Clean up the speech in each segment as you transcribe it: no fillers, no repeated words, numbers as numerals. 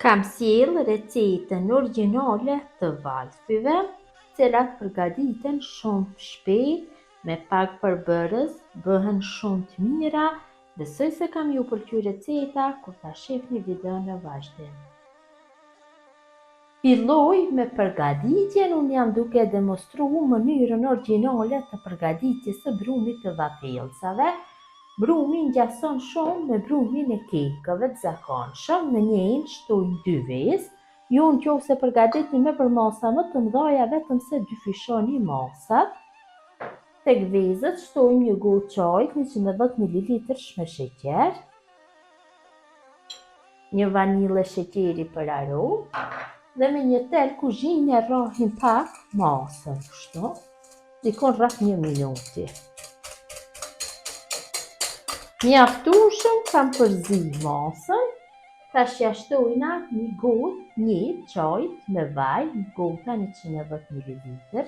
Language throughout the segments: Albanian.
Kam sjell recetën origjinale të valfive, cilat përgatiten shumë shpejt, me pak përbërës, bëhen shumë të mira. Besoj se kam ju pëlqyer receta kur ta shihni videon në vazhdim. Filloj me përgatitjen, unë jam duke demonstruar mënyrën origjinale të përgatitjes së brumit të vafellsave. Brumi ngjason shumë me brumin e kekëve të zakonshëm, në njëjën shtojnë 2 vezë. Ju nëse përgatitni me për masa më të mëdha, vetëm se dyfishoni masat. Tek vezët shtojmë një gotë çaji, 110 ml me sheqer, një vanilë sheqeri për aromë, dhe me një tel kuzhine rrohin pak masën, kështu, dikon rreth 1 minuti. Mjaftueshëm kam përzi masën. Tash ja shtojna një gotë një çaj me vaj, gota 110 ml.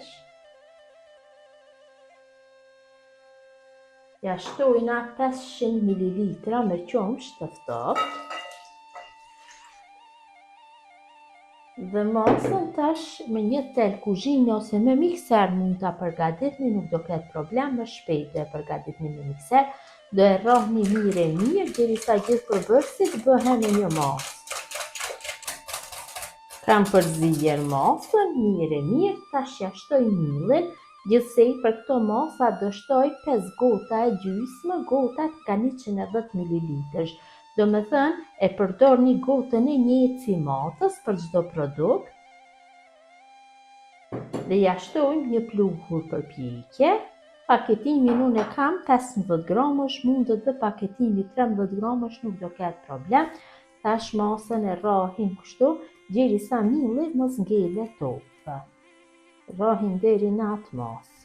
Ja shtojna 500 ml me qumësht të ftohtë. Dhe masën tash me një tel kuzhine ose me mikser mund ta përgatitni, nuk do ketë problem, më shpejt do e përgatitni me mikser. Do e rrohni mirë derisa gjithë përbërësit bëhen në një masë. Kam përzier masën mirë, tash ja shtoj millin. Gjithsej për këto masa do shtoj 5 gota e gjysmë, gotat ka 110 ml. Do me thënë, e përdor një gotën e njëjtë si matës për çdo produkt. Dhe ja shtojmë një pluhur për pjekje. Paketimin unë e kam 15 gramësh, mundet dhe paketimi 13 gramësh, nuk do ketë problem. Tash masën e rrohin kështu, derisa milli mos ngelet topë. Rrohin deri në atë masë.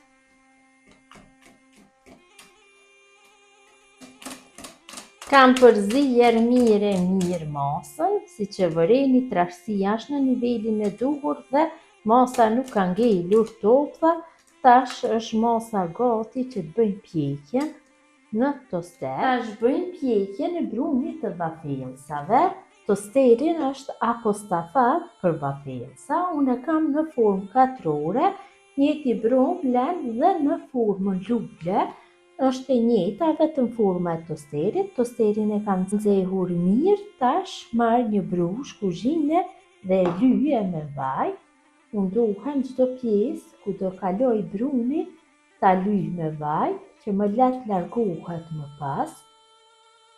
Kam përzier mirë masën, si që vëreni trashësia është në nivelin e duhur dhe masa nuk ka ngelur topë. Tash është masa gati që të bëjmë pjekjen në toster. Tash bëjmë pjekjen e brumit të vafellsave. Tosterin është apostafat për vafellsa. Unë e kam në formë katrore, njëti brum len dhe në formën lule. Është e njëjta, vetëm forma e tosterit. Tosterin e kam nxehur mirë, tash marr një brush kuzhine dhe e lyje me vaj. Unduhem çdo pjesë ku do kaloj brumi, ta lyj me vaj, që më letë largohet më pas.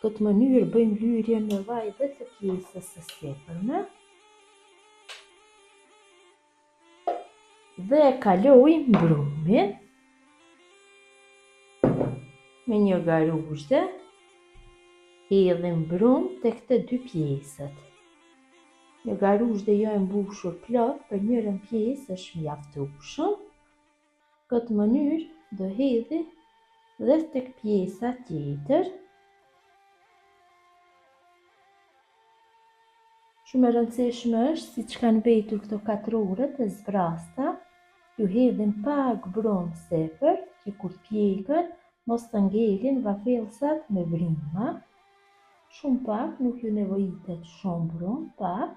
Në këtë mënyrë bëjmë lyrje me vaj dhe të pjesës së sipërme. Dhe e kalojmë brumin me një garuzhe, hedhim brum te këto 2 pjesët. Një garuzhe jo e mbushur plot, për njërën pjesë është mjaftueshëm. Në këtë mënyrë do hedhi dhe tek pjesa tjetër. Shumë e rëndësishme është, siç kanë mbetur këto katroret e zbrasta, ju hedhin pak brum sipër, që kur pjekën mos të ngelin vafellsat me brima. Shumë pak, nuk ju nevojitet shumë brum, pak.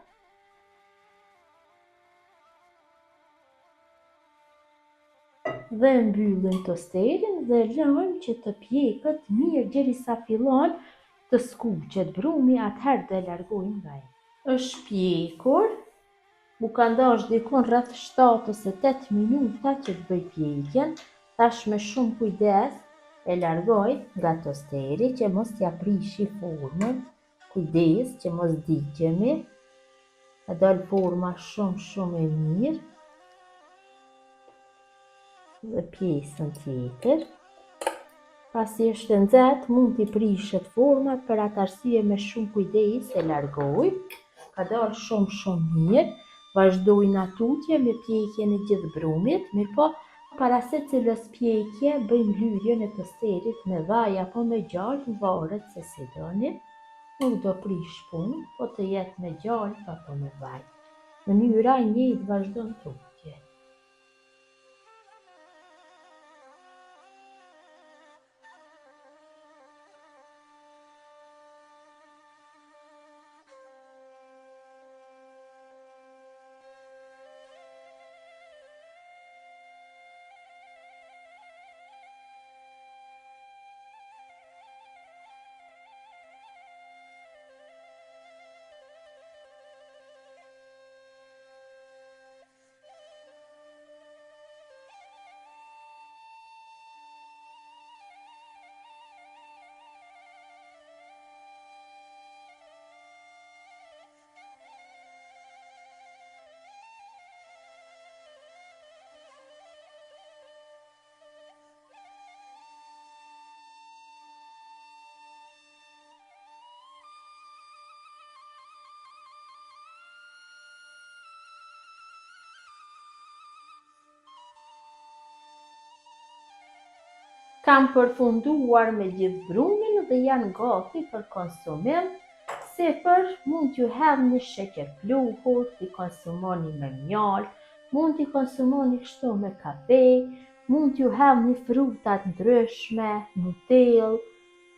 Dhe mbyllim tosterin dhe lëjmë që të pjekët mirë derisa fillon të skuqet brumi, atëherë do e largojmë nga ai. Është pjekur, mu ka ndash dikon rreth 7 ose 8 minuta që të bëj pjekjen. Tash me shumë kujdes e largoj nga tosteri që mos t'ja prishi formën. Kujdes që mos diqemi. Ka dalë forma shumë e mirë. Dhe pjesën tjetër. Pasi është nxehtë, mund t'i prishet format, për atë arsye me shumë kujdes e largoj. Ka dalë shumë mirë. Vazhdojnë tutje me pjekjen e gjithë brumit, mirëpo para secilës pjekje bëjmë lyrjen e tosterit me vaj apo me gjallë, varet se si doni. Nuk do prish punë, po të jetë me gjallë apo me vaj. Mënyra e njëjtë vazhdon tutje. Kam përfunduar me gjithë brumin dhe janë gati për konsumim. Sipër mund t'ju hedhni sheqer pluhur, t'i konsumoni me mjaltë, mund t'i konsumoni kështu me kafe, mund t'ju hedhni fruta të ndryshme, Nutellë,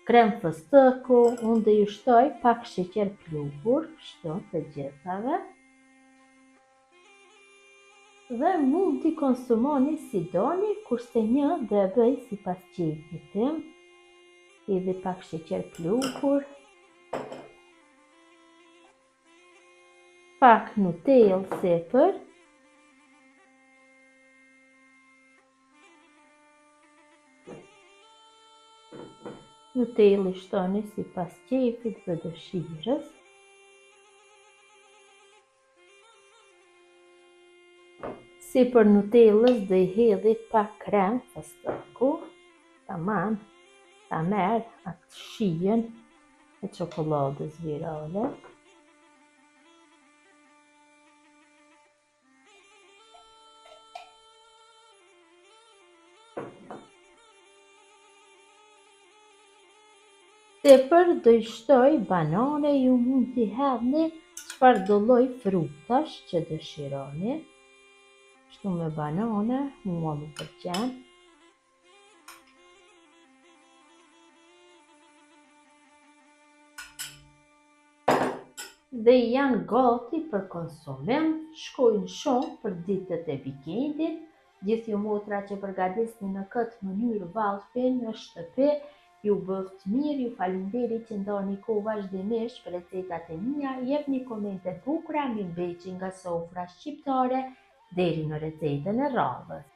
krem fëstëku, unë do ju shtoj pak sheqer pluhur, kështu të gjithave. Dhe mund t'i konsumoni si doni, kurse një do e bëj sipas qejfit tim. Edhe pak sheqer pluhur, pak Nutellë sipër. Nutellë i shtoni sipas qejfit dhe dëshirës. Sipër Nutellës do i hedhi pak krem fëstëku, tamam, ta merr atë shijen e çokoladës virale. Sipër do i shtoj banane, ju mund t'i hedhni çfarëdo lloj frutash që dëshironi. Kështu me banane, mua më pëlqen. Dhe janë gati për konsumim, shkojnë shumë për ditët e vikendit. Gjithë ju motra që përgatitni në këtë mënyrë vallfin në shtëpi, ju bëft mirë, ju faleminderit që ndani kohë vazhdimisht për recetat e mia, jepni komente bukura, mirëmbëjtje nga sofra shqiptare, deri në recetën e radhës.